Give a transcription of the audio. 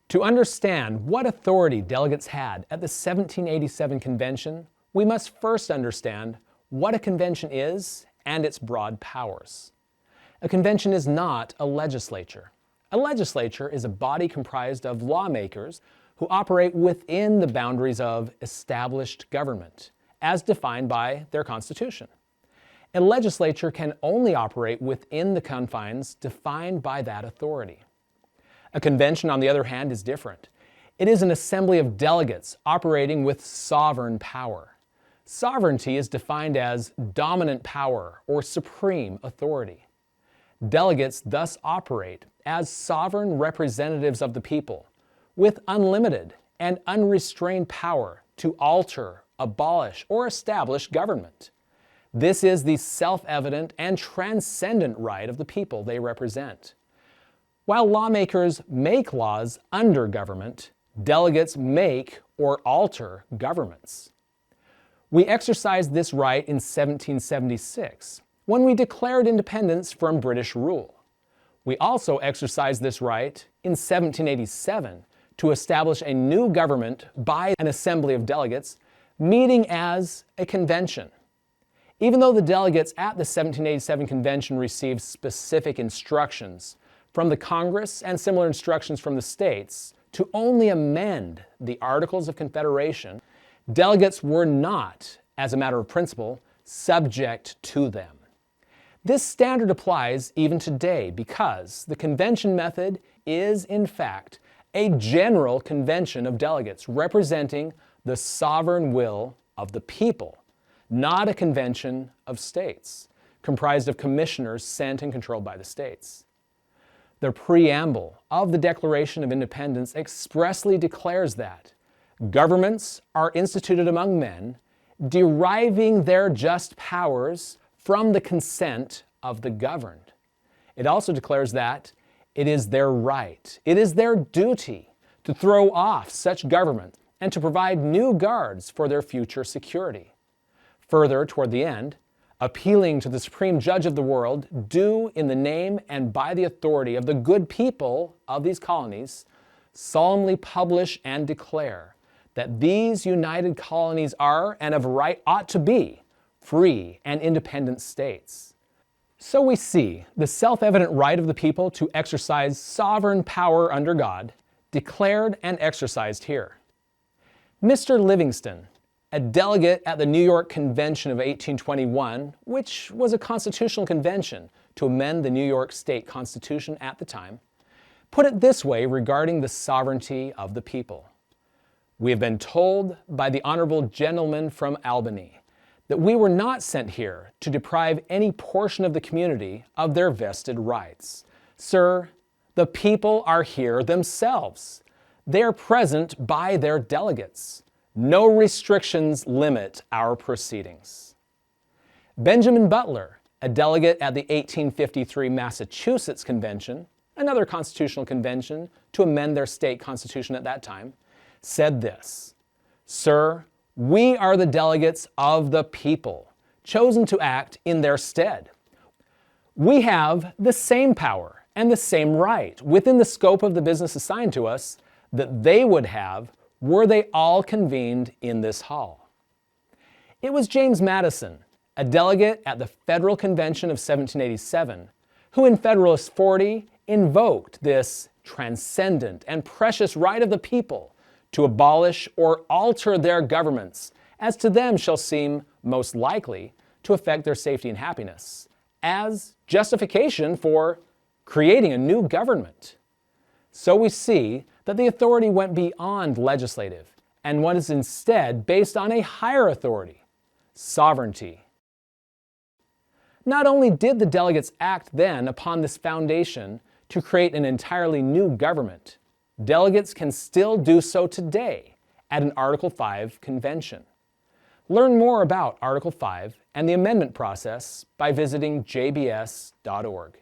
To understand what authority delegates had at the 1787 convention, we must first understand what a convention is and its broad powers. A convention is not a legislature. A legislature is a body comprised of lawmakers who operate within the boundaries of established government, as defined by their constitution. A legislature can only operate within the confines defined by that authority. A convention, on the other hand, is different. It is an assembly of delegates operating with sovereign power. Sovereignty is defined as dominant power or supreme authority. Delegates thus operate as sovereign representatives of the people, with unlimited and unrestrained power to alter, abolish, or establish government. This is the self-evident and transcendent right of the people they represent. While lawmakers make laws under government, delegates make or alter governments. We exercised this right in 1776, when we declared independence from British rule. We also exercised this right in 1787 to establish a new government by an assembly of delegates, meeting as a convention. Even though the delegates at the 1787 convention received specific instructions from the Congress and similar instructions from the states to only amend the Articles of Confederation, delegates were not, as a matter of principle, subject to them. This standard applies even today because the convention method is, in fact, a general convention of delegates representing the sovereign will of the people, not a convention of states, comprised of commissioners sent and controlled by the states. The preamble of the Declaration of Independence expressly declares that governments are instituted among men, deriving their just powers from the consent of the governed. It also declares that it is their right, it is their duty to throw off such government and to provide new guards for their future security. Further, toward the end, appealing to the supreme judge of the world, do in the name and by the authority of the good people of these colonies, solemnly publish and declare that these united colonies are, and of right ought to be, free and independent states. So we see the self-evident right of the people to exercise sovereign power under God, declared and exercised here. Mr. Livingston, a delegate at the New York Convention of 1821, which was a constitutional convention to amend the New York State Constitution at the time, put it this way regarding the sovereignty of the people. We have been told by the honorable gentleman from Albany that we were not sent here to deprive any portion of the community of their vested rights. Sir, the people are here themselves. They are present by their delegates. No restrictions limit our proceedings. Benjamin Butler, a delegate at the 1853 Massachusetts Convention, another constitutional convention to amend their state constitution at that time, said this: "Sir, we are the delegates of the people, chosen to act in their stead. We have the same power and the same right within the scope of the business assigned to us that they would have were they all convened in this hall." It was James Madison, a delegate at the Federal Convention of 1787, who in Federalist 40 invoked this transcendent and precious right of the people to abolish or alter their governments as to them shall seem most likely to affect their safety and happiness, as justification for creating a new government. So we see that the authority went beyond legislative and was instead based on a higher authority, sovereignty. Not only did the delegates act then upon this foundation to create an entirely new government, delegates can still do so today at an Article 5 convention. Learn more about Article 5 and the amendment process by visiting jbs.org.